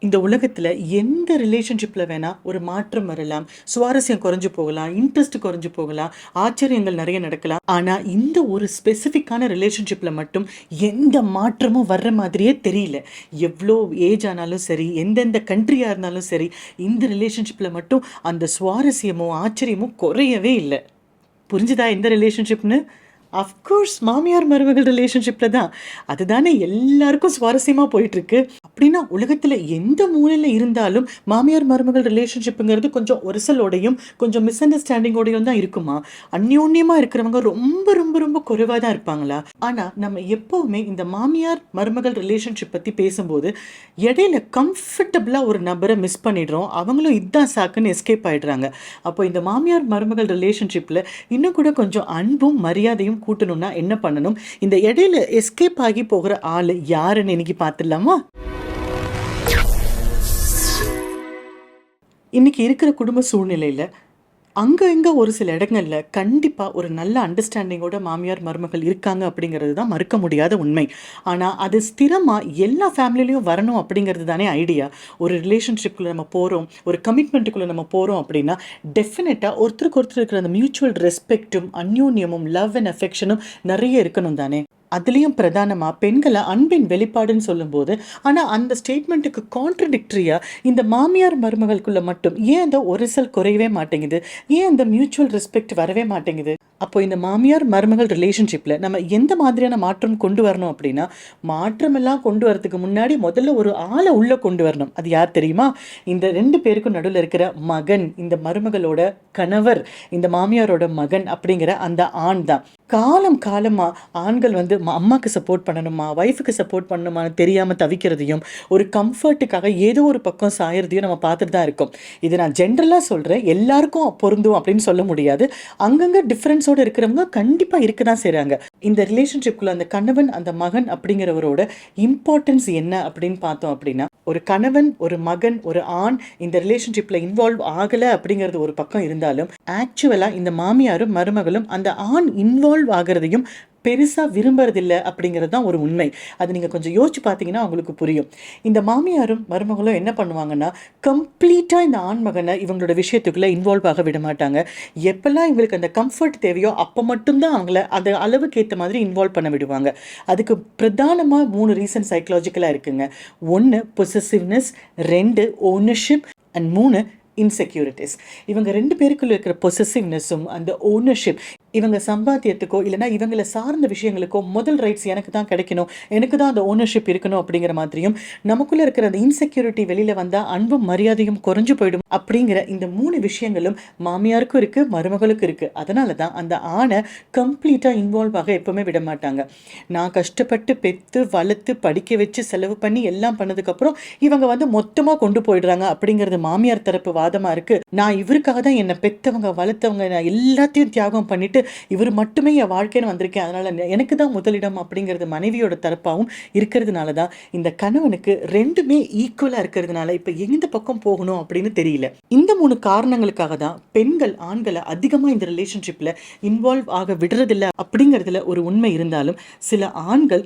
இந்த உலகத்துல எந்த ரிலேஷன்ஷிப்ல வேணா ஒரு மாற்றம் வரலாம், சுவாரஸ்யம் குறைஞ்சு போகலாம், இன்ட்ரெஸ்ட் குறைஞ்சு போகலாம், ஆச்சரியங்கள் நிறைய நடக்கலாம். ஆனா இந்த ஒரு ஸ்பெசிஃபிக்கான ரிலேஷன்ஷிப்ல மட்டும் எந்த மாற்றமும் வர்ற மாதிரியே தெரியல. எவ்வளோ ஏஜ் ஆனாலும் சரி, எந்தெந்த கண்ட்ரியா இருந்தாலும் சரி, இந்த ரிலேஷன்ஷிப்ல மட்டும் அந்த சுவாரஸ்யமும் ஆச்சரியமும் குறையவே இல்லை. புரிஞ்சுதா எந்த ரிலேஷன்ஷிப்னு? அஃப்கோர்ஸ் மாமியார் மருமகள் ரிலேஷன்ஷிப்பில் தான். அதுதானே எல்லாருக்கும் சுவாரஸ்யமாக போயிட்டுருக்கு. அப்படின்னா உலகத்தில் எந்த மூலையில் இருந்தாலும் மாமியார் மருமகள் ரிலேஷன்ஷிப்புங்கிறது கொஞ்சம் ஒரிசலோடையும் கொஞ்சம் மிஸ் அண்டர்ஸ்டாண்டிங்கோடையும் தான் இருக்குமா? அந்யோன்யமாக இருக்கிறவங்க ரொம்ப ரொம்ப ரொம்ப குறைவாக தான் இருப்பாங்களா? ஆனால் நம்ம எப்போவுமே இந்த மாமியார் மருமகள் ரிலேஷன்ஷிப் பற்றி பேசும்போது இடையில கம்ஃபர்டபுளாக ஒரு நபரை மிஸ் பண்ணிடுறோம். அவங்களும் இதுதான் சாக்குன்னு எஸ்கேப் ஆகிடுறாங்க. அப்போ இந்த மாமியார் மருமகள் ரிலேஷன்ஷிப்பில் இன்னும் கூட கொஞ்சம் அன்பும் மரியாதையும் கூட்டணும்னா என்ன பண்ணணும்? இந்த இடையில எஸ்கேப் ஆகி போகிற ஆளு யாருன்னு இன்னைக்கு பார்த்துடலாமா? இன்னைக்கு இருக்கிற குடும்ப சூழ்நிலையில அங்க இங்க ஒரு சில இடங்கள்ல கண்டிப்பா ஒரு நல்ல அண்டர்ஸ்டாண்டிங்கோட மாமியார் மருமகள் இருக்காங்க அப்படிங்கிறது தான் மறுக்க முடியாத உண்மை. ஆனா அது ஸ்திரமா எல்லா ஃபேமிலிலையும் வரணும் அப்படிங்கிறது தானே ஐடியா. ஒரு ரிலேஷன்ஷிப்குள்ள நம்ம போறோம், ஒரு கமிட்மெண்ட்டுக்குள்ள நம்ம போறோம் அப்படின்னா டெஃபினட்டா ஒருத்தருக்கு ஒருத்தர் இருக்கிற அந்த மியூச்சுவல் ரெஸ்பெக்டும் அந்யோன்யமும் லவ் அண்ட் அஃபெக்ஷனும் நிறைய இருக்கணும் தானே. அதுலேயும் பிரதானமாக பெண்களை அன்பின் வெளிப்பாடுன்னு சொல்லும்போது, ஆனால் அந்த ஸ்டேட்மெண்ட்டுக்கு கான்ட்ரடிக்டரியாக இந்த மாமியார் மருமகளுக்குள்ள மட்டும் ஏன் அந்த ஒரிசல் குறையவே மாட்டேங்குது? ஏன் அந்த மியூச்சுவல் ரெஸ்பெக்ட் வரவே மாட்டேங்குது? அப்போ இந்த மாமியார் மருமகள் ரிலேஷன்ஷிப்பில் நம்ம எந்த மாதிரியான மாற்றம் கொண்டு வரணும் அப்படின்னா, மாற்றமெல்லாம் கொண்டு வரதுக்கு முன்னாடி முதல்ல ஒரு ஆளை உள்ளே கொண்டு வரணும். அது யார் தெரியுமா? இந்த 2 பேருக்கும் நடுவில் இருக்கிற மகன், இந்த மருமகளோட கணவர், இந்த மாமியாரோட மகன் அப்படிங்கிற அந்த ஆண் தான். காலம் காலமாக ஆண்கள் வந்து அம்மாவுக்கு சப்போர்ட் பண்ணணுமா, ஒய்ஃபுக்கு சப்போர்ட் பண்ணணுமான்னு தெரியாமல் தவிக்கிறதையும், ஒரு கம்ஃபர்ட்டுக்காக ஏதோ ஒரு பக்கம் சாயறதையும் நம்ம பார்த்துட்டு தான் இருக்கோம். இது நான் ஜென்ரலாக சொல்கிறேன், எல்லாருக்கும் பொருந்தும் அப்படின்னு சொல்ல முடியாது. அங்கங்கே டிஃப்ரென்ஸோடு இருக்கிறவங்க கண்டிப்பாக இருக்க தான் செய்கிறாங்க. இந்த ரிலேஷன்ஷிப்குள்ள அந்த கணவன் அந்த மகன் அப்படிங்கிறவரோட இம்பார்ட்டன்ஸ் என்ன அப்படின்னு பார்த்தோம் அப்படின்னா, ஒரு கணவன் ஒரு மகன் ஒரு ஆண் இந்த ரிலேஷன்ஷிப்பில் இன்வால்வ் ஆகலை அப்படிங்கிறது ஒரு பக்கம் இருந்தாலும், ஆக்சுவலாக இந்த மாமியாரும் மருமகளும் அந்த ஆண் இன்வால்வ் ஆகிறதையும் பெருசாக விரும்புறதில்லை அப்படிங்கிறது தான் ஒரு உண்மை. அது நீங்கள் கொஞ்சம் யோசிச்சு பார்த்தீங்கன்னா உங்களுக்கு புரியும். இந்த மாமியாரும் மருமகளும் என்ன பண்ணுவாங்கன்னா, கம்ப்ளீட்டாக இந்த ஆண்மகனை இவங்களோட விஷயத்துக்குள்ளே இன்வால்வ் ஆக விட மாட்டாங்க. எப்பெல்லாம் இவங்களுக்கு அந்த கம்ஃபர்ட் தேவையோ அப்போ மட்டும்தான் அவங்கள அந்த அளவுக்கு ஏற்ற மாதிரி இன்வால்வ் பண்ண விடுவாங்க. அதுக்கு பிரதானமாக 3 ரீசன் சைக்கலாஜிக்கலாக இருக்குங்க. 1 பொசசிவ்னஸ், 2 ஓனர்ஷிப் அண்ட் 3 இன்செக்யூரிட்டிஸ். இவங்க 2 பேருக்குள்ள இருக்கிற பொசசிவ்னஸும் அந்த ஓனர்ஷிப், இவங்க சம்பாத்தியத்துக்கோ இல்லைனா இவங்களை சார்ந்த விஷயங்களுக்கோ முதல் ரைட்ஸ் எனக்கு தான் கிடைக்கணும், எனக்கு தான் அந்த ஓனர்ஷிப் இருக்கணும் அப்படிங்கிற மாதிரியும், நமக்குள்ளே இருக்கிற அந்த இன்செக்யூரிட்டி வெளியில் வந்தால் அன்பும் மரியாதையும் குறைஞ்சு போயிடும் அப்படிங்கிற இந்த 3 விஷயங்களும் மாமியாருக்கும் இருக்குது, மருமகளுக்கும் இருக்குது. அதனால தான் அந்த ஆணை கம்ப்ளீட்டாக இன்வால்வ் ஆக எப்போவுமே விட மாட்டாங்க. நான் கஷ்டப்பட்டு பெற்று வளர்த்து படிக்க வச்சு செலவு பண்ணி எல்லாம் பண்ணதுக்கப்புறம் இவங்க வந்து மொத்தமாக கொண்டு போயிடுறாங்க அப்படிங்கிறது மாமியார் தரப்பு வாதமாக இருக்குது. நான் இவருக்காக தான் என்னை பெற்றவங்க வளர்த்தவங்க, நான் எல்லாத்தையும் தியாகம் பண்ணிட்டு இவர் மட்டுமே என் வாழ்க்கைன்னு வந்திருக்கேன், அதனால எனக்கு தான் முதலிடம் அப்படிங்கிறது மனைவியோட தரப்பாகவும் இருக்கிறதுனால தான் இந்த கணவனுக்கு 2மே ஈக்குவலாக இருக்கிறதுனால இப்போ எந்த பக்கம் போகணும் அப்படின்னு தெரியல. இந்த 3 காரணங்களுக்காக தான் பெண்கள் ஆண்களை அதிகமாக இந்த ரிலேஷன்ஷிப்பில் இன்வால்வ் ஆக விடுறதில்லை அப்படிங்கிறதுல ஒரு உண்மை இருந்தாலும், சில ஆண்கள்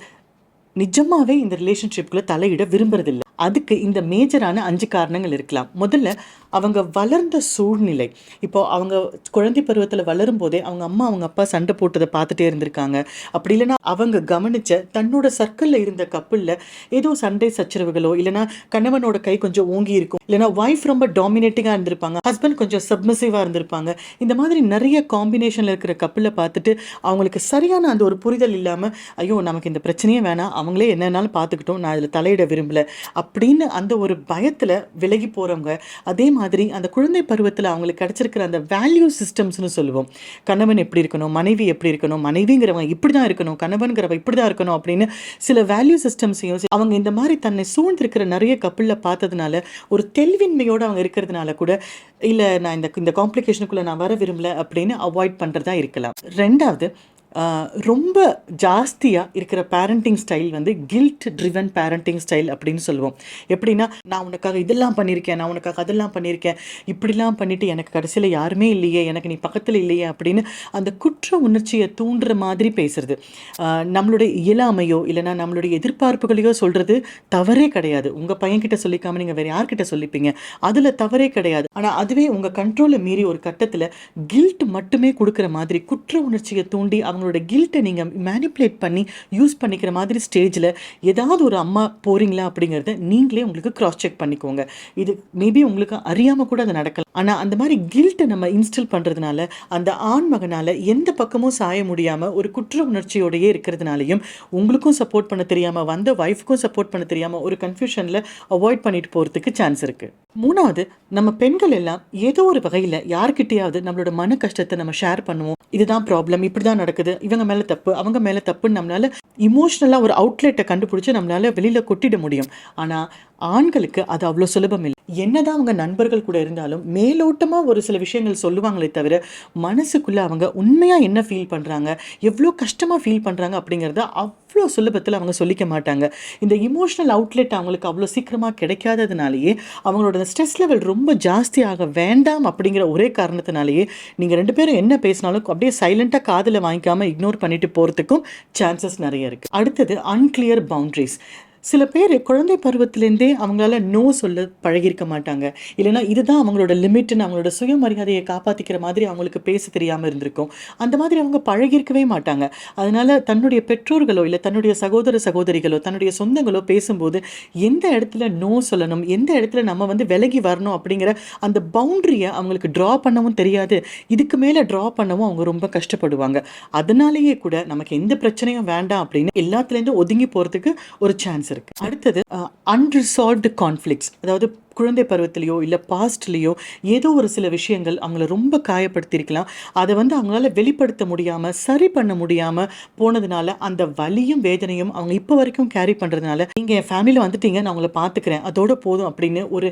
நிஜமாவே இந்த ரிலேஷன்ஷிப்குள்ள தலையிட விரும்புறதில்லை. அதுக்கு இந்த மேஜரான 5 காரணங்கள் இருக்கலாம். முதல்ல அவங்க வளர்ந்த சூழ்நிலை. இப்போ அவங்க குழந்தை பருவத்தில் வளரும் போதே அவங்க அம்மா அவங்க அப்பா சண்டை போட்டதை பார்த்துட்டே இருந்திருக்காங்க. அப்படி இல்லைன்னா அவங்க கவனிச்ச தன்னோட சர்க்கிளில் இருந்த கப்பிளில் ஏதோ சண்டை சச்சரவுகளோ இல்லைனா கணவனோட கை கொஞ்சம் ஓங்கி இருக்கும், இல்லைனா ஒய்ஃப் ரொம்ப டாமினேட்டிங்காக இருந்திருப்பாங்க, ஹஸ்பண்ட் கொஞ்சம் சப்மிசிவாக இருந்திருப்பாங்க. இந்த மாதிரி நிறைய காம்பினேஷனில் இருக்கிற கப்பிளை பார்த்துட்டு அவங்களுக்கு சரியான அந்த ஒரு புரிதல் இல்லாமல், ஐயோ நமக்கு இந்த பிரச்சனையே வேணாம், அவங்களே என்னன்னாலும் பார்த்துக்கிட்டோம், நான் அதில் தலையிட விரும்பலை அப்படின்னு அந்த ஒரு பயத்தில் விலகி போகிறவங்க. அதே மாதிரி அந்த குழந்தை பருவத்தில் அவங்களுக்கு கிடைச்சிருக்கிற அந்த வேல்யூ சிஸ்டம்ஸ்னு சொல்லுவோம். கணவன் எப்படி இருக்கணும், மனைவி எப்படி இருக்கணும், மனைவிங்கிறவங்க இப்படி தான் இருக்கணும், கணவன்கிறவ இப்படி தான் இருக்கணும் அப்படின்னு சில வேல்யூ சிஸ்டம்ஸையும் அவங்க இந்த மாதிரி தன்னை சூழ்ந்திருக்கிற நிறைய கப்பிளில் பார்த்ததுனால ஒரு தெளிவின்மையோடு அவங்க இருக்கிறதுனால கூட, இல்லை நான் இந்த காம்ப்ளிகேஷனுக்குள்ளே நான் வர விரும்பலை அப்படின்னு அவாய்ட் பண்ணுறதா இருக்கலாம். 2வது, ரொம்ப ஜாஸ்தியாக இருக்கிற பேரண்டிங் ஸ்டைல் வந்து கில்ட் ட்ரிவன் பேரண்டிங் ஸ்டைல் அப்படின்னு சொல்லுவோம். எப்படின்னா, நான் உனக்காக இதெல்லாம் பண்ணியிருக்கேன், நான் உனக்காக அதெல்லாம் பண்ணியிருக்கேன், இப்படிலாம் பண்ணிவிட்டு எனக்கு கடைசியில் யாருமே இல்லையே, எனக்கு நீ பக்கத்தில் இல்லையே அப்படின்னு அந்த குற்ற உணர்ச்சியை தூண்டுற மாதிரி பேசுறது. நம்மளுடைய இயலாமையோ இல்லைனா நம்மளுடைய எதிர்பார்ப்புகளையோ சொல்கிறது தவறே கிடையாது. உங்கள் பையன்கிட்ட சொல்லிக்காமல் நீங்கள் வேறு யார்கிட்ட சொல்லிப்பீங்க, அதில் தவறே கிடையாது. ஆனால் அதுவே உங்கள் கண்ட்ரோலை மீறி ஒரு கட்டத்தில் கில்ட் மட்டுமே கொடுக்குற மாதிரி குற்ற உணர்ச்சியை தூண்டி அவங்களோட கில்ட்டை நீங்கள் மேனிப்புலேட் பண்ணி யூஸ் பண்ணிக்கிற மாதிரி ஸ்டேஜில் ஏதாவது ஒரு அம்மா போகிறீங்களா அப்படிங்கிறத நீங்களே உங்களுக்கு கிராஸ் செக் பண்ணிக்கோங்க. இது மேபி உங்களுக்கு அறியாமல் கூட அது நடக்கலாம். ஆனால் அந்த மாதிரி கில்ட்டை நம்ம இன்ஸ்டால் பண்ணுறதுனால அந்த ஆண் மகனால் எந்த பக்கமும் சாய முடியாமல் ஒரு குற்ற உணர்ச்சியோடையே இருக்கிறதுனாலையும் உங்களுக்கும் சப்போர்ட் பண்ண தெரியாமல் வந்த ஒய்ஃபுக்கும் சப்போர்ட் பண்ண தெரியாமல் ஒரு கன்ஃபியூஷனில் அவாய்ட் பண்ணிட்டு போகிறதுக்கு சான்ஸ் இருக்குது. மூணாவது, நம்ம பெண்கள் எல்லாம் ஏதோ ஒரு வகையில் யார்கிட்டையாவது நம்மளோட மன கஷ்டத்தை நம்ம ஷேர் பண்ணுவோம். இதுதான் ப்ராப்ளம், இப்படி தான் நடக்குது, இவங்க மேலே தப்பு, அவங்க மேலே தப்புன்னு நம்மளால் இமோஷ்னலாக ஒரு அவுட்லெட்டை கண்டுபிடிச்சி நம்மளால் வெளியில் கொட்டிட முடியும். ஆனால் ஆண்களுக்கு அது அவ்வளோ சுலபம் இல்லை. என்னதான் அவங்க நண்பர்கள் கூட இருந்தாலும் மேலோட்டமாக ஒரு சில விஷயங்கள் சொல்லுவாங்களே தவிர மனசுக்குள்ளே அவங்க உண்மையாக என்ன ஃபீல் பண்ணுறாங்க, எவ்வளோ கஷ்டமாக ஃபீல் பண்ணுறாங்க அப்படிங்கிறத அவ்வளோ சுலபத்தில் அவங்க சொல்லிக்க மாட்டாங்க. இந்த இமோஷ்னல் அவுட்லெட் அவங்களுக்கு அவ்வளோ சீக்கிரமாக கிடைக்காததுனாலேயே அவங்களோட ஸ்ட்ரெஸ் லெவல் ரொம்ப ஜாஸ்தியாக வேண்டாம் அப்படிங்கிற ஒரே காரணத்தினாலேயே நீங்கள் ரெண்டு பேரும் என்ன பேசினாலும் அப்படியே சைலண்ட்டாக காதில் வாங்கிக்காமல் இக்னோர் பண்ணிட்டு போகிறதுக்கும் சான்சஸ் நிறைய இருக்குது. அடுத்தது, அன்கிளியர் பவுண்ட்ரிஸ். சில பேர் குழந்தை பருவத்திலேருந்தே அவங்களால நோ சொல்ல பழகியிருக்க மாட்டாங்க. இல்லைனா இதுதான் அவங்களோட லிமிட்னு அவங்களோட சுயமரியாதையை காப்பாற்றிக்கிற மாதிரி அவங்களுக்கு பேச தெரியாமல் இருந்திருக்கும். அந்த மாதிரி அவங்க பழகியிருக்கவே மாட்டாங்க. அதனால் தன்னுடைய பெற்றோர்களோ இல்லை தன்னுடைய சகோதர சகோதரிகளோ தன்னுடைய சொந்தங்களோ பேசும்போது எந்த இடத்துல நோ சொல்லணும், எந்த இடத்துல நம்ம வந்து விலகி வரணும் அப்படிங்கிற அந்த பவுண்ட்ரியை அவங்களுக்கு ட்ரா பண்ணவும் தெரியாது. இதுக்கு மேலே ட்ரா பண்ணவும் அவங்க ரொம்ப கஷ்டப்படுவாங்க. அதனாலேயே கூட நமக்கு எந்த பிரச்சனையும் வேண்டாம் அப்படின்னு எல்லாத்துலேருந்து ஒதுங்கி போகிறதுக்கு ஒரு சான்ஸ் இருக்கு. அடுத்தது, அன்ரிசால்வ்டு கான்ஃப்ளிக்ட்ஸ். அதாவது குழந்தை பருவத்திலையோ இல்லை பாஸ்ட்லேயோ ஏதோ ஒரு சில விஷயங்கள் அவங்கள ரொம்ப காயப்படுத்தியிருக்கலாம். அதை வந்து அவங்களால வெளிப்படுத்த முடியாமல் சரி பண்ண முடியாமல் போனதுனால அந்த வலியும் வேதனையும் அவங்க இப்போ வரைக்கும் கேரி பண்ணுறதுனால நீங்கள் என் ஃபேமிலியில் வந்துட்டீங்க, நான் உங்களை பார்த்துக்கிறேன், அதோட போதும் அப்படின்னு ஒரு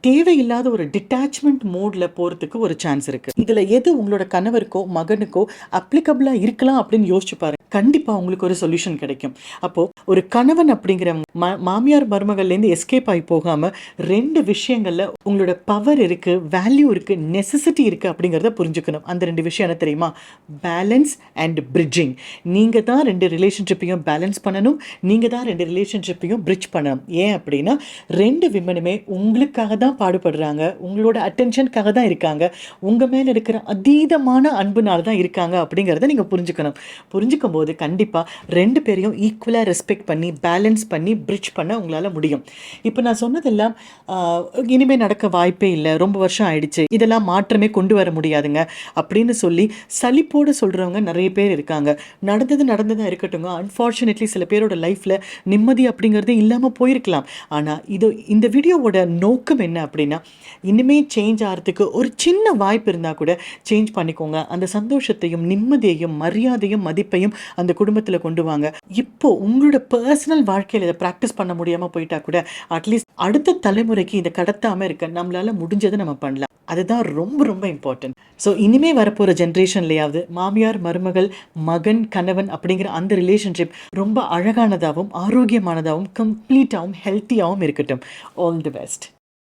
தேவையில்லாத ஒரு டிட்டாச்மெண்ட் மோடில் போகிறதுக்கு ஒரு சான்ஸ் இருக்குது. இதில் எது உங்களோட கணவருக்கோ மகனுக்கோ அப்ளிகபிளாக இருக்கலாம் அப்படின்னு யோசிச்சு பாருங்க. கண்டிப்பாக உங்களுக்கு ஒரு சொல்யூஷன் கிடைக்கும். அப்போது ஒரு கணவன் அப்படிங்கிறவங்க மாமியார் மருமகள்லேருந்து எஸ்கேப் ஆகி போகாமல் ரெண்டு விஷயங்களில் உங்களோட பவர் இருக்குது, வேல்யூ இருக்குது, நெசசிட்டி இருக்குது அப்படிங்கிறத புரிஞ்சுக்கணும். அந்த ரெண்டு விஷயம் என்ன தெரியுமா? Balance and bridging. நீங்கள் தான் ரெண்டு ரிலேஷன்ஷிப்பையும் பேலன்ஸ் பண்ணணும், நீங்கள் தான் ரெண்டு ரிலேஷன்ஷிப்பையும் பிரிட்ஜ் பண்ணணும். ஏன் அப்படின்னா ரெண்டு விமனுமே உங்களுக்காக தான் பாடுபடுறாங்க, உங்களோட அட்டென்ஷனுக்காக தான் இருக்காங்க, உங்கள் மேலே இருக்கிற அதீதமான அன்புனால தான் இருக்காங்க அப்படிங்கிறத நீங்கள் புரிஞ்சுக்கணும். புரிஞ்சுக்கும் போது கண்டிப்பாக ரெண்டு பேரையும் ஈக்குவலாக ரெஸ்பெக்ட் பண்ணி பேலன்ஸ் பண்ணி பிரிட்ஜ் பண்ண உங்களால் முடியும். இப்போ நான் சொன்னதெல்லாம் இனிமேல் நடக்க வாய்ப்பே இல்லை, ரொம்ப வருஷம் ஆயிடுச்சு, இதெல்லாம் மாற்றமே கொண்டு வர முடியாதுங்க அப்படின்னு சொல்லி சலிப்போடு சொல்கிறவங்க நிறைய பேர் இருக்காங்க. நடந்ததாக இருக்கட்டுங்க. அன்ஃபார்ச்சுனேட்லி சில பேரோட லைஃப்பில் நிம்மதி அப்படிங்கிறது இல்லாமல் போயிருக்கலாம். ஆனால் இந்த வீடியோவோட நோக்கம் என்ன அப்படின்னா, இனிமேல் சேஞ்ச் ஆகிறதுக்கு ஒரு சின்ன வாய்ப்பு இருந்தால் கூட சேஞ்ச் பண்ணிக்கோங்க. அந்த சந்தோஷத்தையும் நிம்மதியையும் மரியாதையும் மதிப்பையும் அந்த குடும்பத்தில் கொண்டு வாங்க. இப்போ உங்களோட பர்சனல் வாழ்க்கையில் இதை ப்ராக்டிஸ் பண்ண முடியாமல் போயிட்டா கூட அட்லீஸ்ட் அடுத்த தலைமுறைக்கு இதை கடத்தாமல் இருக்க நம்மளால முடிஞ்சதை நம்ம பண்ணலாம். அதுதான் ரொம்ப ரொம்ப இம்பார்ட்டன்ட். ஸோ இனிமே வரப்போகிற ஜென்ரேஷன்லையாவது மாமியார் மருமகள் மகன் கணவன் அப்படிங்கிற அந்த ரிலேஷன்ஷிப் ரொம்ப அழகானதாகவும் ஆரோக்கியமானதாகவும் கம்ப்ளீட்டாகவும் ஹெல்த்தியாகவும் இருக்கட்டும். All the best.